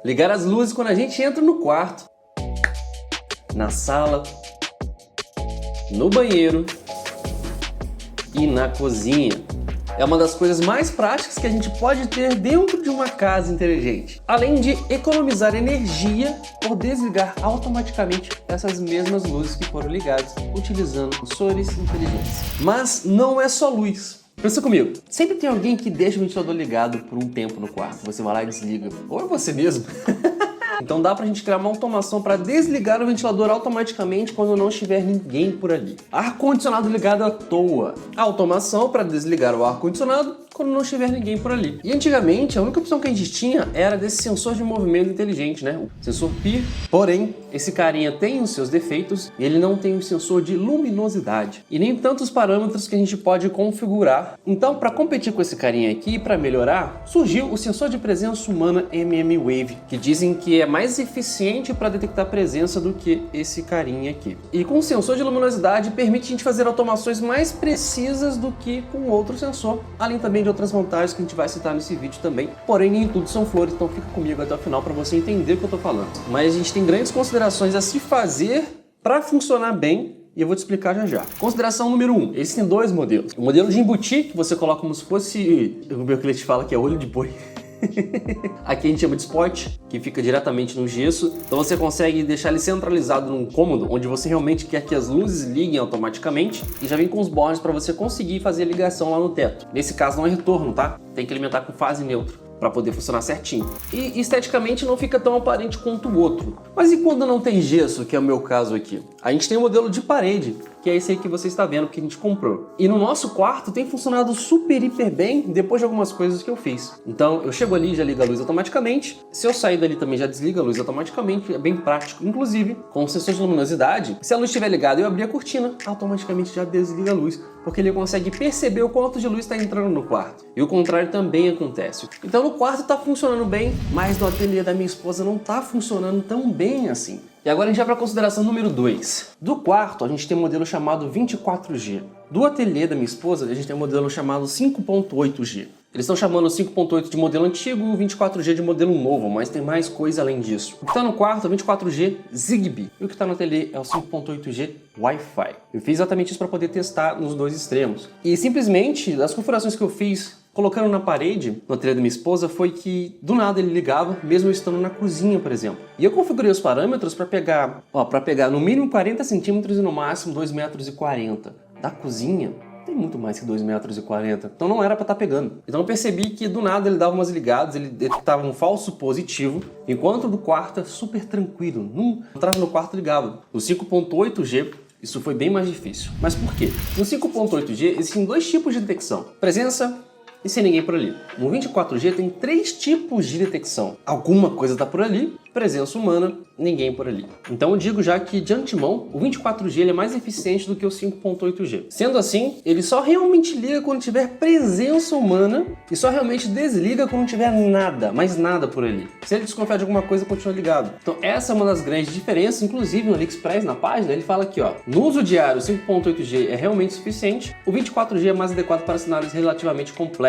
Ligar as luzes quando a gente entra no quarto, na sala, no banheiro e na cozinha. É uma das coisas mais práticas que a gente pode ter dentro de uma casa inteligente. Além de economizar energia por desligar automaticamente essas mesmas luzes que foram ligadas utilizando sensores inteligentes. Mas não é só luz. Pensa comigo, sempre tem alguém que deixa o ventilador ligado por um tempo no quarto. Você vai lá e desliga. Ou é você mesmo. Então dá pra gente criar uma automação para desligar o ventilador automaticamente quando não estiver ninguém por ali. Ar-condicionado ligado à toa. A automação para desligar o ar-condicionado quando não estiver ninguém por ali. E antigamente a única opção que a gente tinha era desse sensor de movimento inteligente, né? O sensor PIR. Porém, esse carinha tem os seus defeitos e ele não tem o sensor de luminosidade e nem tantos parâmetros que a gente pode configurar. Então, para competir com esse carinha aqui e para melhorar, surgiu o sensor de presença humana mmWave, que dizem que é mais eficiente para detectar presença do que esse carinha aqui. E com o sensor de luminosidade permite a gente fazer automações mais precisas do que com outro sensor, além também de outras vantagens que a gente vai citar nesse vídeo também. Porém, nem tudo são flores, então fica comigo até o final para você entender o que eu tô falando. Mas a gente tem grandes considerações a se fazer para funcionar bem e eu vou te explicar já já. Consideração número 1. Existem dois modelos. O modelo de embutir, que você coloca como se fosse... O meu cliente fala que é olho de boi. Aqui a gente chama de spot, que fica diretamente no gesso. Então você consegue deixar ele centralizado num cômodo onde você realmente quer que as luzes liguem automaticamente e já vem com os bornes para você conseguir fazer a ligação lá no teto. Nesse caso não é retorno, tá? Tem que alimentar com fase neutra para poder funcionar certinho. E esteticamente não fica tão aparente quanto o outro. Mas e quando não tem gesso, que é o meu caso aqui? A gente tem o modelo de parede, que é esse aí que você está vendo que a gente comprou. E no nosso quarto tem funcionado super, hiper bem depois de algumas coisas que eu fiz. Então eu chego ali, já liga a luz automaticamente. Se eu sair dali também já desliga a luz automaticamente. É bem prático. Inclusive, com o sensor de luminosidade, se a luz estiver ligada e eu abrir a cortina, automaticamente já desliga a luz, porque ele consegue perceber o quanto de luz está entrando no quarto. E o contrário também acontece. Então no quarto está funcionando bem, mas no ateliê da minha esposa não está funcionando tão bem assim. E agora a gente vai para a consideração número 2. Do quarto, a gente tem um modelo chamado 24G. Do ateliê da minha esposa, a gente tem um modelo chamado 5.8G. Eles estão chamando o 5.8 de modelo antigo e o 24G de modelo novo, mas tem mais coisa além disso. O que está no quarto é o 24G Zigbee e o que está no ateliê é o 5.8G Wi-Fi. Eu fiz exatamente isso para poder testar nos dois extremos. E simplesmente, das configurações que eu fiz, colocando na parede, no ateliê da minha esposa, foi que do nada ele ligava, mesmo eu estando na cozinha, por exemplo. E eu configurei os parâmetros para pegar no mínimo 40 centímetros e no máximo 2,40 metros. Da cozinha, tem muito mais que 2,40 metros. Então não era para estar pegando. Então eu percebi que do nada ele dava umas ligadas, ele detectava um falso positivo, enquanto do quarto é super tranquilo. Não entrava no quarto e ligava. No 5.8G, isso foi bem mais difícil. Mas por quê? No 5.8G existem dois tipos de detecção: presença e sem ninguém por ali. No 24G tem 3 tipos de detecção. Alguma coisa está por ali, presença humana, ninguém por ali. Então eu digo já que de antemão, o 24G ele é mais eficiente do que o 5.8G. Sendo assim, ele só realmente liga quando tiver presença humana e só realmente desliga quando tiver nada, mais nada por ali. Se ele desconfiar de alguma coisa, continua ligado. Então essa é uma das grandes diferenças, inclusive no AliExpress, na página, ele fala aqui, ó, no uso diário o 5.8G é realmente suficiente, o 24G é mais adequado para cenários relativamente complexos.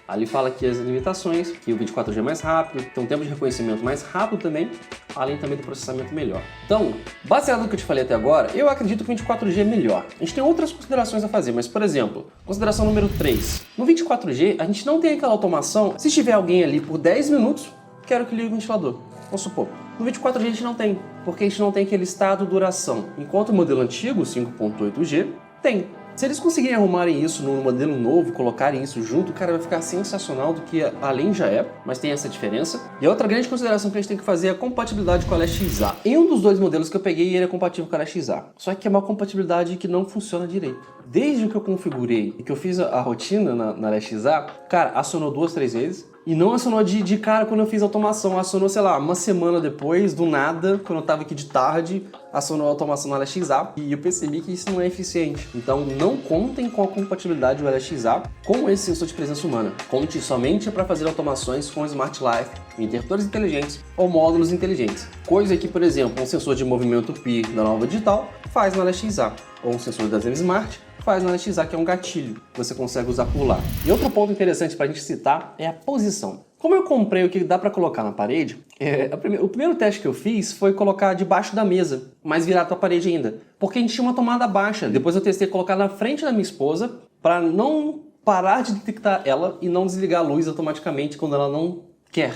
Ali fala aqui as limitações, que o 24G é mais rápido, tem um tempo de reconhecimento mais rápido também, além também do processamento melhor. Então, baseado no que eu te falei até agora, eu acredito que o 24G é melhor. A gente tem outras considerações a fazer, mas por exemplo, consideração número 3. No 24G, a gente não tem aquela automação, se tiver alguém ali por 10 minutos, quero que ligue o ventilador. Vamos supor. No 24G a gente não tem, porque a gente não tem aquele estado duração. Enquanto o modelo antigo, o 5.8G, tem. Se eles conseguirem arrumarem isso no modelo novo, colocarem isso junto, cara, vai ficar sensacional, do que além já é, mas tem essa diferença. E a outra grande consideração que a gente tem que fazer é a compatibilidade com a LXA. Em um dos dois modelos que eu peguei, ele é compatível com a LXA. Só que é uma compatibilidade que não funciona direito. Desde que eu configurei e que eu fiz a rotina na LXA, cara, acionou 2, 3 vezes. E não acionou de cara quando eu fiz a automação, acionou, sei lá, uma semana depois, do nada, quando eu tava aqui de tarde, acionou a automação na LXA e eu percebi que isso não é eficiente. Então não contem com a compatibilidade do LXA com esse sensor de presença humana. Conte somente para fazer automações com Smart Life, interruptores inteligentes ou módulos inteligentes. Coisa que, por exemplo, um sensor de movimento PIR da Nova Digital faz na LXA, ou um sensor da Zen Smart faz na LXA, que é um gatilho que você consegue usar por lá. E outro ponto interessante para a gente citar é a posição. Como eu comprei o que dá para colocar na parede, o primeiro teste que eu fiz foi colocar debaixo da mesa, mas virado para a parede ainda, porque a gente tinha uma tomada baixa. Depois eu testei colocar na frente da minha esposa para não parar de detectar ela e não desligar a luz automaticamente quando ela não quer.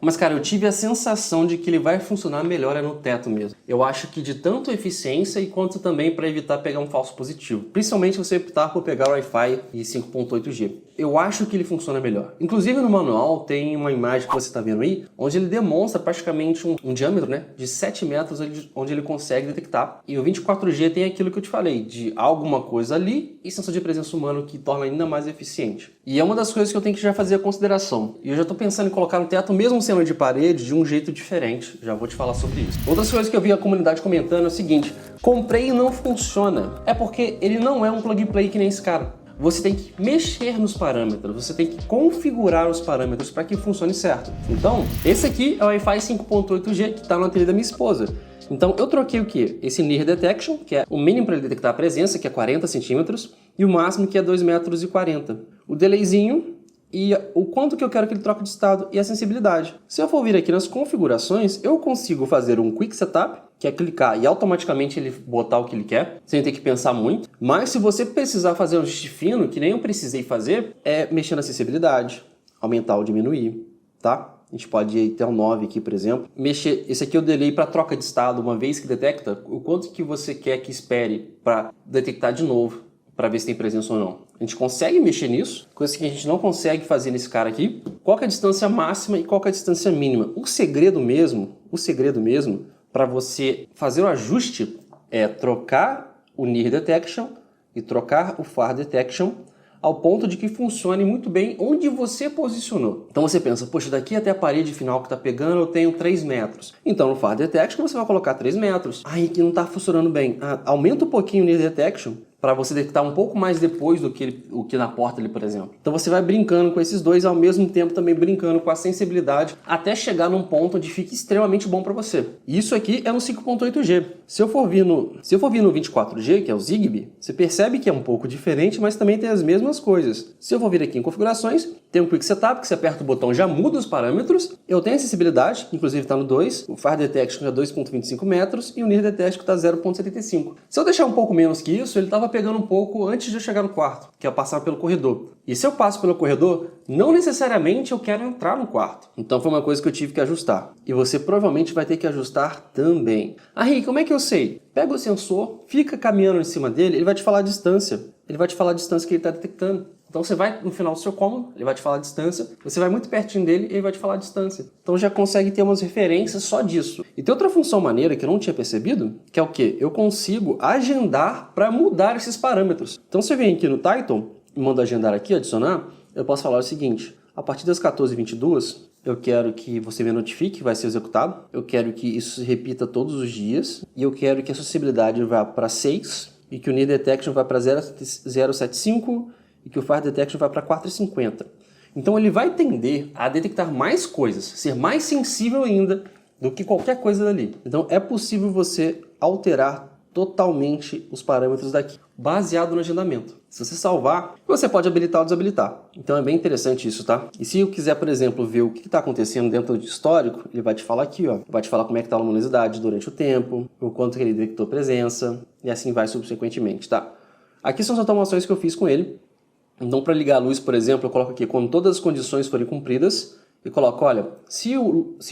Mas, cara, eu tive a sensação de que ele vai funcionar melhor no teto mesmo. Eu acho que de tanto eficiência e quanto também para evitar pegar um falso positivo. Principalmente se você optar por pegar o Wi-Fi e 5.8G. Eu acho que ele funciona melhor. Inclusive no manual tem uma imagem que você está vendo aí, onde ele demonstra praticamente um diâmetro, né, de 7 metros, onde ele consegue detectar. E o 24G tem aquilo que eu te falei, de alguma coisa ali e sensor de presença humana que torna ainda mais eficiente. E é uma das coisas que eu tenho que já fazer a consideração. E eu já estou pensando em colocar no teto, mesmo sendo de parede, de um jeito diferente. Já vou te falar sobre isso. Outras coisas que eu vi a comunidade comentando é o seguinte: comprei e não funciona. É porque ele não é um plug and play que nem esse cara. Você tem que mexer nos parâmetros, você tem que configurar os parâmetros para que funcione certo. Então, esse aqui é o Wi-Fi 5.8G que está na trilha da minha esposa. Então, eu troquei o quê? Esse Near Detection, que é o mínimo para ele detectar a presença, que é 40 centímetros, e o máximo, que é 2,40 metros. O delayzinho e o quanto que eu quero que ele troque de estado e a sensibilidade. Se eu for vir aqui nas configurações, eu consigo fazer um Quick Setup, que é clicar e automaticamente ele botar o que ele quer, sem ter que pensar muito. Mas se você precisar fazer um ajuste fino, que nem eu precisei fazer, é mexer na sensibilidade, aumentar ou diminuir, tá? A gente pode ir até um 9 aqui, por exemplo. Mexer, esse aqui é o delay para troca de estado, uma vez que detecta, o quanto que você quer que espere para detectar de novo, para ver se tem presença ou não. A gente consegue mexer nisso, coisa que a gente não consegue fazer nesse cara aqui. Qual que é a distância máxima e qual que é a distância mínima? O segredo mesmo, para você fazer o ajuste é trocar o Near Detection e trocar o Far Detection ao ponto de que funcione muito bem onde você posicionou. Então você pensa, poxa, daqui até a parede final que está pegando eu tenho 3 metros. Então no Far Detection você vai colocar 3 metros. Aí que não está funcionando bem. Aumenta um pouquinho o Near Detection para você detectar um pouco mais depois do que o que na porta ali, por exemplo. Então você vai brincando com esses dois, ao mesmo tempo também brincando com a sensibilidade, até chegar num ponto onde fique extremamente bom para você. E isso aqui é no 5.8G. Se eu for vir no 24G, que é o Zigbee, você percebe que é um pouco diferente, mas também tem as mesmas coisas. Se eu for vir aqui em configurações, tem um Quick Setup, que você aperta o botão já muda os parâmetros. Eu tenho acessibilidade, inclusive está no 2, o Far Detection é 2,25 metros e o Near Detection está 0,75. Se eu deixar um pouco menos que isso, ele estava pegando um pouco antes de eu chegar no quarto, que é passar pelo corredor. E se eu passo pelo corredor, não necessariamente eu quero entrar no quarto. Então foi uma coisa que eu tive que ajustar. E você provavelmente vai ter que ajustar também. Rick, como é que eu sei? Pega o sensor, fica caminhando em cima dele, ele vai te falar a distância. Ele vai te falar a distância que ele está detectando. Então você vai no final do seu cômodo, ele vai te falar a distância, você vai muito pertinho dele e ele vai te falar a distância. Então já consegue ter umas referências só disso. E tem outra função maneira que eu não tinha percebido, que é o quê? Eu consigo agendar para mudar esses parâmetros. Então você vem aqui no Title e manda agendar aqui, adicionar, eu posso falar o seguinte: a partir das 14h22, eu quero que você me notifique que vai ser executado, eu quero que isso se repita todos os dias, e eu quero que a acessibilidade vá para 6, e que o Near Detection vá para 0,75, e que o Far Detection vai para 4,50. Então ele vai tender a detectar mais coisas, ser mais sensível ainda do que qualquer coisa dali. Então é possível você alterar totalmente os parâmetros daqui, baseado no agendamento. Se você salvar, você pode habilitar ou desabilitar. Então é bem interessante isso, tá? E se eu quiser, por exemplo, ver o que está acontecendo dentro do histórico, ele vai te falar aqui, ó. Vai te falar como é que está a luminosidade durante o tempo, o quanto que ele detectou presença, e assim vai subsequentemente, tá? Aqui são as automações que eu fiz com ele. Então, para ligar a luz, por exemplo, eu coloco aqui, quando todas as condições forem cumpridas, e coloco, olha, se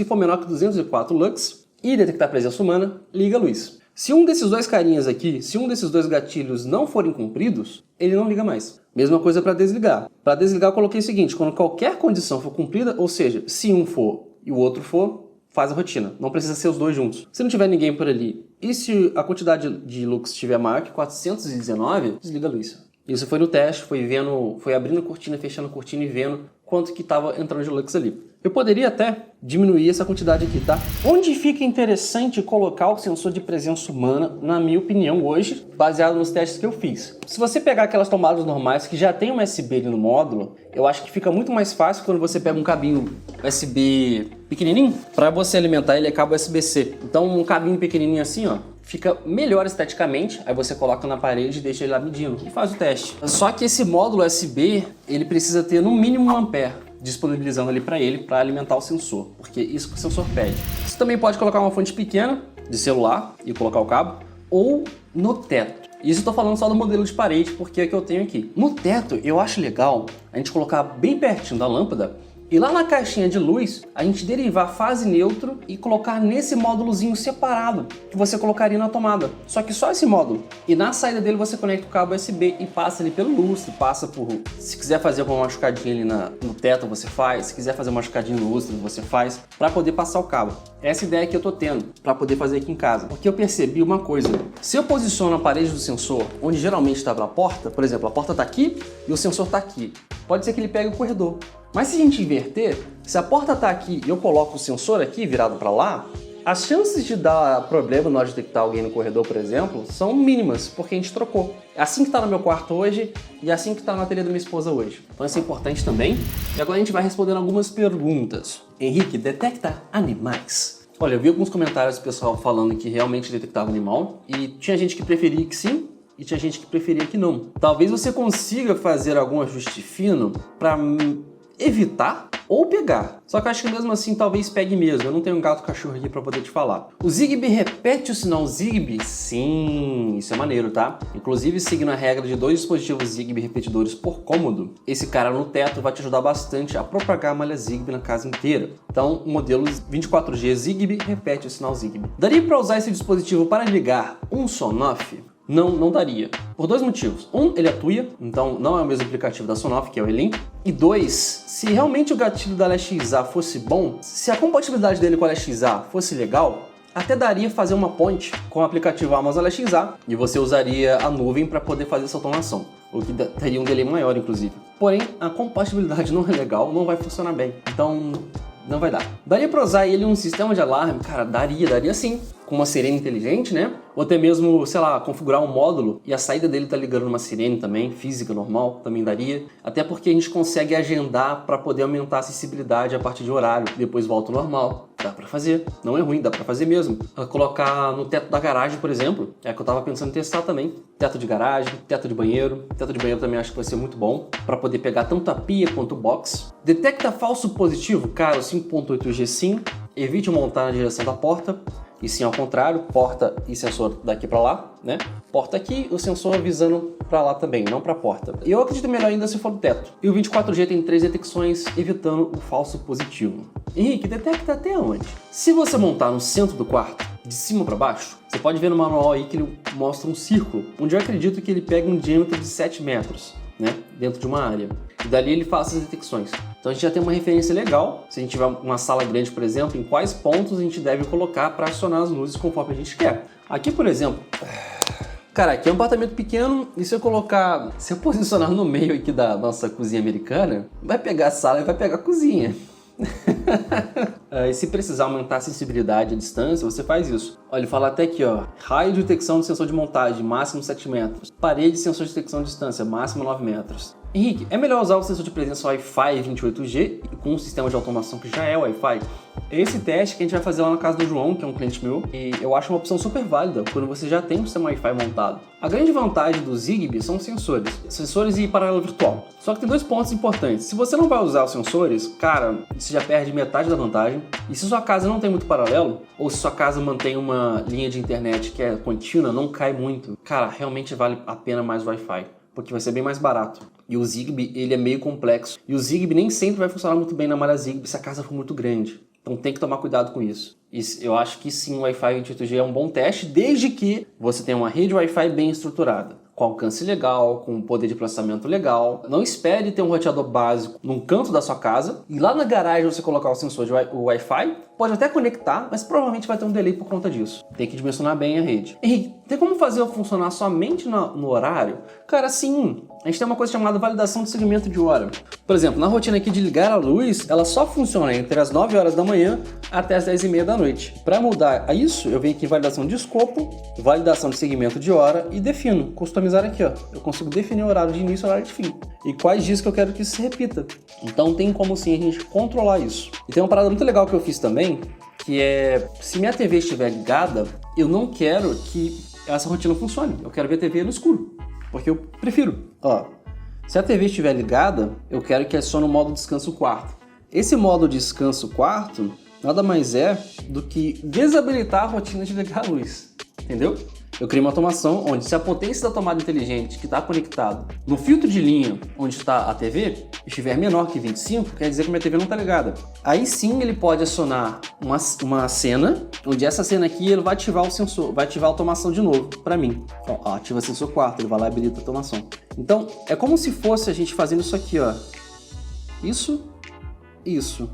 for menor que 204 lux e detectar presença humana, liga a luz. Se um desses dois carinhas aqui, se um desses dois gatilhos não forem cumpridos, ele não liga mais. Mesma coisa para desligar. Para desligar, eu coloquei o seguinte: quando qualquer condição for cumprida, ou seja, se um for e o outro for, faz a rotina. Não precisa ser os dois juntos. Se não tiver ninguém por ali, e se a quantidade de lux estiver maior que 419, desliga a luz. Isso foi no teste, foi abrindo a cortina, fechando a cortina e vendo quanto que estava entrando de lux ali. Eu poderia até diminuir essa quantidade aqui, tá? Onde fica interessante colocar o sensor de presença humana, na minha opinião, hoje, baseado nos testes que eu fiz. Se você pegar aquelas tomadas normais que já tem um USB ali no módulo, eu acho que fica muito mais fácil quando você pega um cabinho USB pequenininho, para você alimentar ele é cabo USB-C. Então um cabinho pequenininho assim, ó, fica melhor esteticamente, aí você coloca na parede e deixa ele lá medindo e faz o teste. Só que esse módulo USB, ele precisa ter no mínimo 1 ampere. disponibilizando ali para ele para alimentar o sensor, porque isso que o sensor pede. Você também pode colocar uma fonte pequena de celular e colocar o cabo, ou no teto. Isso eu tô falando só do modelo de parede, porque é o que eu tenho aqui. No teto, eu acho legal a gente colocar bem pertinho da lâmpada e lá na caixinha de luz, a gente derivar a fase neutro e colocar nesse módulozinho separado que você colocaria na tomada. Só que só esse módulo. E na saída dele você conecta o cabo USB e passa ali pelo lustre, passa por... Se quiser fazer alguma machucadinha ali no teto, você faz. Se quiser fazer uma machucadinha no lustre, você faz. Para poder passar o cabo. Essa ideia que eu tô tendo para poder fazer aqui em casa. Porque eu percebi uma coisa. Se eu posiciono a parede do sensor onde geralmente estava a porta, por exemplo, a porta tá aqui e o sensor tá aqui. Pode ser que ele pegue o corredor. Mas se a gente inverter, se a porta está aqui e eu coloco o sensor aqui virado para lá, as chances de dar problema na hora de detectar alguém no corredor, por exemplo, são mínimas, porque a gente trocou. É assim que está no meu quarto hoje e é assim que está na ateliê da minha esposa hoje. Então isso é importante também. E agora a gente vai respondendo algumas perguntas. Henrique, detecta animais? Olha, eu vi alguns comentários do pessoal falando que realmente detectava animal e tinha gente que preferia que sim, e tinha gente que preferia que não. Talvez você consiga fazer algum ajuste fino para evitar ou pegar. Só que eu acho que mesmo assim talvez pegue mesmo. Eu não tenho um gato cachorro aqui para poder te falar. O Zigbee repete o sinal Zigbee? Sim, isso é maneiro, tá? Inclusive, seguindo a regra de 2 dispositivos Zigbee repetidores por cômodo, esse cara no teto vai te ajudar bastante a propagar a malha Zigbee na casa inteira. Então, o modelo 24G Zigbee repete o sinal Zigbee. Daria para usar esse dispositivo para ligar um Sonoff? Não daria. Por 2 motivos. Um, ele é TUIA, então não é o mesmo aplicativo da Sonoff, que é o E-Link. E 2, se realmente o gatilho da LXA fosse bom, se a compatibilidade dele com a LXA fosse legal, até daria fazer uma ponte com o aplicativo Amazon LXA e você usaria a nuvem para poder fazer essa automação, o que teria um delay maior, inclusive. Porém, a compatibilidade não é legal, não vai funcionar bem. Então, não vai dar. Daria para usar ele em um sistema de alarme? Cara, daria sim. Com uma sirene inteligente, né? Ou até mesmo, sei lá, configurar um módulo e a saída dele tá ligando numa sirene também, física, normal, também daria. Até porque a gente consegue agendar para poder aumentar a acessibilidade a partir de horário, depois volta ao normal. Dá para fazer, não é ruim, dá para fazer mesmo. Colocar no teto da garagem, por exemplo, é que eu tava pensando em testar também. Teto de garagem, teto de banheiro. Teto de banheiro também acho que vai ser muito bom para poder pegar tanto a pia quanto o box. Detecta falso positivo? Cara, o 5.8G sim. Evite montar na direção da porta. E sim ao contrário, porta e sensor daqui para lá, né? Porta aqui, o sensor visando para lá também, não para a porta. E eu acredito melhor ainda se for do teto. E o 24G tem 3 detecções, evitando o falso positivo. Henrique, detecta até onde? Se você montar no centro do quarto, de cima para baixo, você pode ver no manual aí que ele mostra um círculo, onde eu acredito que ele pega um diâmetro de 7 metros, né? Dentro de uma área. E dali ele faz as detecções. Então a gente já tem uma referência legal, se a gente tiver uma sala grande, por exemplo, em quais pontos a gente deve colocar para acionar as luzes conforme a gente quer. Aqui, por exemplo, cara, aqui é um apartamento pequeno e se eu posicionar no meio aqui da nossa cozinha americana, vai pegar a sala e vai pegar a cozinha. E se precisar aumentar a sensibilidade à distância, você faz isso. Olha, ele fala até aqui, ó, raio de detecção do sensor de montagem, máximo 7 metros. Parede de sensor de detecção de distância, máximo 9 metros. Henrique, é melhor usar o sensor de presença Wi-Fi 28G com um sistema de automação que já é Wi-Fi? É esse teste que a gente vai fazer lá na casa do João, que é um cliente meu, e eu acho uma opção super válida quando você já tem um sistema Wi-Fi montado. A grande vantagem do Zigbee são os sensores e paralelo virtual. Só que tem 2 pontos importantes. Se você não vai usar os sensores, cara, você já perde metade da vantagem. E se sua casa não tem muito paralelo, ou se sua casa mantém uma linha de internet que é contínua, não cai muito, cara, realmente vale a pena mais o Wi-Fi, porque vai ser bem mais barato. E o Zigbee, ele é meio complexo. E o Zigbee nem sempre vai funcionar muito bem na malha Zigbee se a casa for muito grande. Então tem que tomar cuidado com isso. E eu acho que sim, o Wi-Fi 28G é um bom teste, desde que você tenha uma rede Wi-Fi bem estruturada, com alcance legal, com poder de processamento legal. Não espere ter um roteador básico num canto da sua casa e lá na garagem você colocar o sensor de Wi-Fi. Pode até conectar, mas provavelmente vai ter um delay por conta disso. Tem que dimensionar bem a rede. Henrique, tem como fazer funcionar somente no horário? Cara, sim. A gente tem uma coisa chamada validação de segmento de hora. Por exemplo, na rotina aqui de ligar a luz, ela só funciona entre as 9 horas da manhã até as 10h30 da noite. Para mudar isso, eu venho aqui em validação de escopo, validação de segmento de hora e defino, customizar aqui, ó. Eu consigo definir o horário de início e o horário de fim. E quais dias que eu quero que isso se repita. Então tem como sim a gente controlar isso. E tem uma parada muito legal que eu fiz também, que é, se minha TV estiver ligada, eu não quero que essa rotina funcione. Eu quero ver a TV no escuro, porque eu prefiro. Ó, Se a TV estiver ligada, eu quero que acione o modo descanso quarto. Esse modo descanso quarto nada mais é do que desabilitar a rotina de ligar a luz, entendeu? Eu criei uma automação onde, se a potência da tomada inteligente que está conectado no filtro de linha onde está a TV estiver menor que 25, quer dizer que minha TV não está ligada. Aí sim ele pode acionar uma cena, onde essa cena aqui ele vai ativar o sensor, vai ativar a automação de novo para mim. Ó, ativa sensor quarto, ele vai lá e habilita a automação. Então é como se fosse a gente fazendo isso aqui, ó. Isso.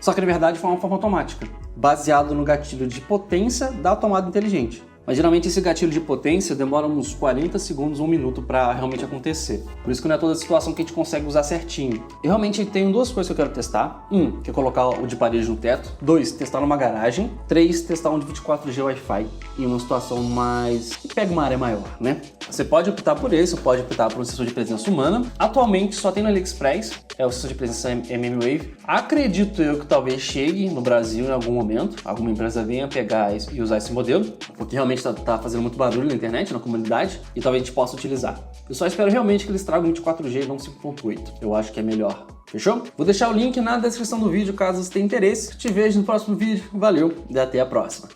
Só que na verdade foi uma forma automática, baseado no gatilho de potência da tomada inteligente. Mas geralmente esse gatilho de potência demora uns 40 segundos, 1 minuto para realmente acontecer. Por isso que não é toda situação que a gente consegue usar certinho. Eu realmente tenho 2 coisas que eu quero testar. Que é colocar o de parede no teto. 2, testar numa garagem. 3, testar um de 24G Wi-Fi em uma situação mais... que pega uma área maior, né? Você pode optar por esse, pode optar por um sensor de presença humana. Atualmente só tem no AliExpress, é o sensor de presença mmWave. Acredito eu que talvez chegue no Brasil em algum momento. Alguma empresa venha pegar e usar esse modelo, porque realmente tá fazendo muito barulho na internet, na comunidade, e talvez a gente possa utilizar. Eu só espero realmente que eles tragam 24G e não 5.8. Eu acho que é melhor. Fechou? Vou deixar o link na descrição do vídeo caso você tenha interesse. Te vejo no próximo vídeo. Valeu e até a próxima.